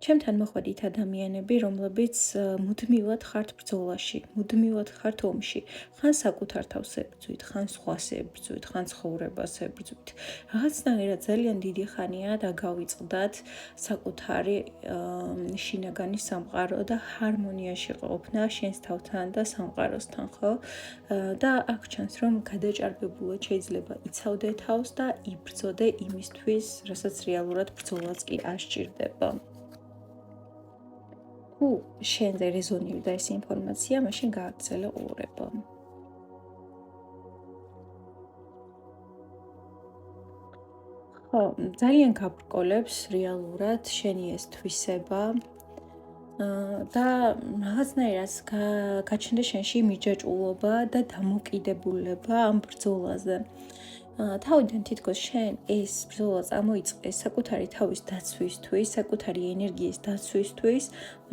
ჩემთან მოხვედით ადამიანები, რომლებიც მუდმივად ხართ ბრძოლაში, მუდმივად ხართ ომში. ხან საკუთარ თავს ებრძვით, ხან სხვას ებრძვით, ხან ცხოვრებას ებრძვით. რაღაცნაირად ძალიან დიდი ხანია დაგავიწყდათ საკუთარი შინაგანი სამყარო და ჰარმონიაში ყოფნა შენს თავთან და სამყაროსთან, ხო? და აქ ჩანს, რომ გადაჭარბებულად შეიძლება იცავდე თავს და იბრძოდე იმისთვის, რასაც რეალურად ბრძოლაც კი არ სჭირდება. თუ შენზე რეზონირდა ეს ინფორმაცია, მაშინ გააგრძელე ყურება. ხო, ძალიან გაბრკოლებს რეალურად შენი ეს თვისება და რაღაცნაირად გაჩნდა შენში მიჯაჭვულობა და დამოკიდებულება ამ ბრძოლაზე. თავიდან თითქოს შენ ეს ბრძოლა წამოიწყეს საკუთარი თავის დაცვისთვის, საკუთარი ენერგიის დაცვისთვის,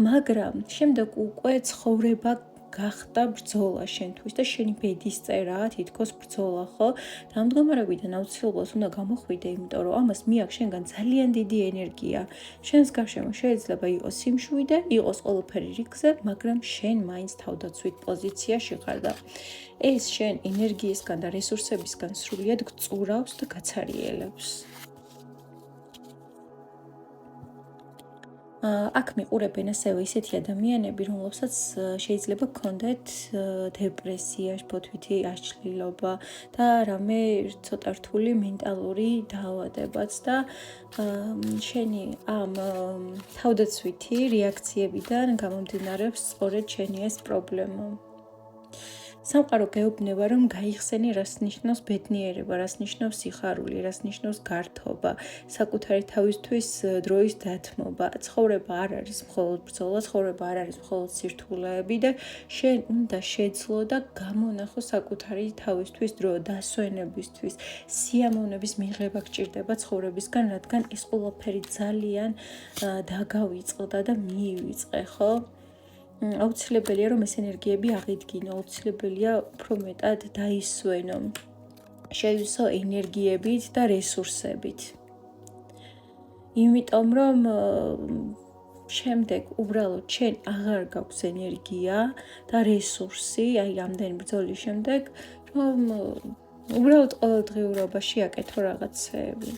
მაგრამ შემდეგ უკვე ცხოვრება გახდა ბრძოლა შენთვის და შენი ბედის წერაა თითქოს ბრძოლა, ხო? და ამ მდგომარეობიდან აუცილებლად უნდა გამოხვიდე, იმიტომ რომ ამას მიაქვს შენგან ძალიან დიდი ენერგია. შენს გარშემო შეიძლება იყოს სიმშვიდე, იყოს ყველაფერი რიგზე, მაგრამ შენ მაინც თავდაცვით პოზიციაში ხარ და ეს შენ ენერგიისგან და რესურსებისგან სრულიად გწურავს და გაცარიელებს. აქ მიყურებენ ასევე ისეთი ადამიანები, რომლებსაც შეიძლება გქონდეთ დეპრესია, შფოთვითი აშლილობა და რამე ცოტა რთული მენტალური დაავადებაც და შენი ამ თავდაცვითი რეაქციებიდან გამომდინარეობს სწორედ შენი ეს პრობლემა. სამყარო გეუბნება, რომ გაიხსენი, რას ნიშნავს ბედნიერება, რას ნიშნავს სიხარული, რას ნიშნავს გართობა, საკუთარი თავისთვის დროის დათმობა. ცხოვრება არ არის მხოლოდ ბრძოლა, ცხოვრება არ არის მხოლოდ სირთულეები და შენ უნდა შეძლო და გამონახო საკუთარი თავისთვის დრო, დასვენებისთვის, სიამოვნების მიღება გჭირდება ცხოვრებისგან, რადგან ეს ყველაფერი ძალიან დაგავიწყდა და მიივიწყე, ხო? აუცილებელია, რომ ეს ენერგიები აღიდგინო, აუცილებელია უფრო მეტად დაისვენო, შეივსო ენერგიებით და რესურსებით. იმიტომ რომ შემდეგ უბრალოდ შენ აღარ გაქვს ენერგია და რესურსი, აი ამდენი ბრძოლის შემდეგ, რომ უბრალოდ ყოველდღიურობაში აკეთო რაღაცეები.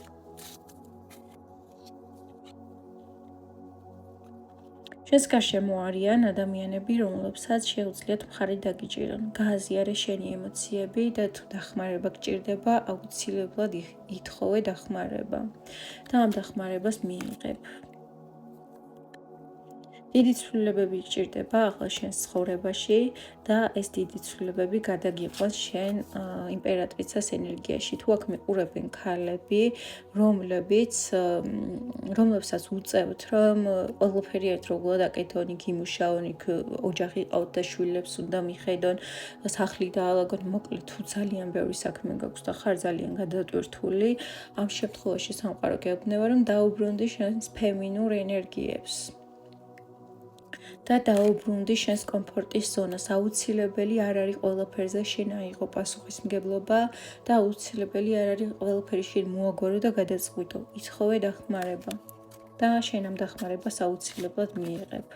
შენს გარშემო არიან ადამიანები, რომლებსაც შეუძლიათ მხარი დაგიჭირონ. გააზიარე შენი ემოციები და თუ დახმარება გჭირდება, აუცილებლად ითხოვე დახმარება და ამ დახმარებას მიიღებ. დიდი ცვლილებები გჭირდება ახლა შენს ცხოვრებაში და ეს დიდი ცვლილებები გადაგიყვანს შენ იმპერატრიცას ენერგიაში. თუ აქ მიყურებენ ქალები, რომლებსაც უწევთ, რომ ყველაფერი ერთდროულად აკეთონ, იქ იმუშაონ, იქ ოჯახი ყავთ და შვილებს უნდა მიხედონ, სახლი დაალაგონ, მოკლედ თუ ძალიან ბევრი საქმე გაქვს და ხარ ძალიან გადატვირთული, ამ შემთხვევაში სამყარო გეუბნება, რომ დაუბრუნდი შენს ფემინურ ენერგიებს. და დაუბრუნდი შენს კომფორტის ზონას. აუცილებელი არ არის ყველაფერზე შენ აიღო პასუხისმგებლობა და აუცილებელი არ არის ყველაფერი შენ მოაგვარო და გადაწყვიტო. ითხოვე დახმარება და შენ ამ დახმარებას აუცილებლად მიიღებ.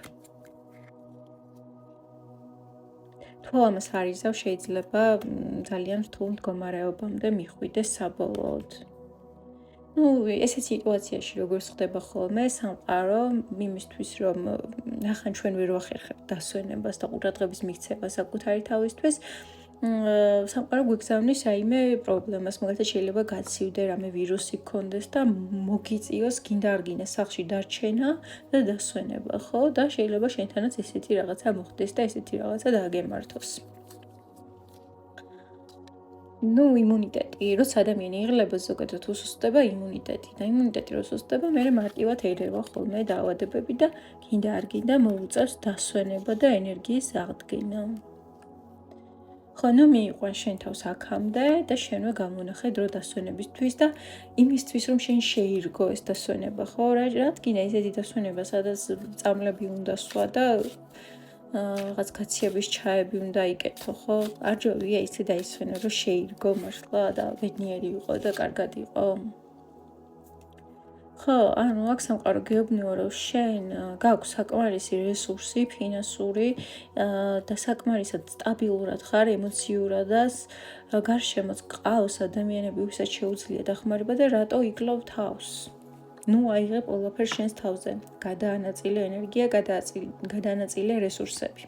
თუ ამას არ იზავ, შეიძლება ძალიან რთულ მდგომარეობამდე მიხვიდე საბოლოოდ. ესეთ სიტუაციაში როგორც ხდება ხოლმე სამყარო იმისთვის რომ ახან ჩვენ ვერ ვახერხებთ დასვენებას და ყურადღების მიქცევას საკუთარი თავისთვის სამყარო გვიგზავნის რაიმე პრობლემას, მაგალითად შეიძლება გაცივდე რამე ვირუსი გქონდეს და მოგიწიოს გინდა არ გინდა სახლში დარჩენა და დასვენება, ხო? და შეიძლება შენთანაც ესეთი რაღაცა მოხდეს და ესეთი რაღაცა დააგემართოს. იმუნიტეტი, როცა ადამიანი იღლება ზოგადად უსუსტდება იმუნიტეტი და იმუნიტეტი რო სუსტდება, მერე მარტივად ერევა ხოლმე დაავადებები და გინდა არ გინდა მოუწევს დასვენება და ენერგიის აღდგენა. ხო, მიიყვან შენ თავს აქამდე და შენვე გამონახე დრო დასვენებისთვის და იმისთვის რომ შენ შეირგო ეს დასვენება, ხო? რადგან ესეთი დასვენება, სადაც წამლები უნდა სვა და რაღაც გაციების ჩაები უნდა იკეთო, ხო? არ ჯობია ისე დაისვენო, რომ შეირგო მართლა და ბედნიერი იყო და კარგად იყო. ხო, ანუ აქ სამყარო გეუბნება, რომ შენ გაქვს საკმარისი რესურსი, ფინანსური და საკმარისად სტაბილურად ხარ ემოციურადაც, გარშემოც ყავს ადამიანები, ვისაც შეუძლია დახმარება და რატო იკლავ თავს? ნუ აიღებ ყველაფერს შენს თავზე. გადაანაწილე ენერგია, გადაანაწილე რესურსები.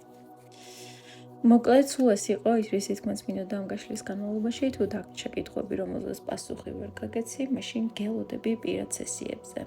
მოკლედ, სულ ეს იყო ის, რისით მინდოდა ამ გაშლის განმავლობაში. თუ დაგჭირდა კითხვები, რომელზეც პასუხი ვერ გაგეცი, მაშინ გელოდები პირად სესიებზე.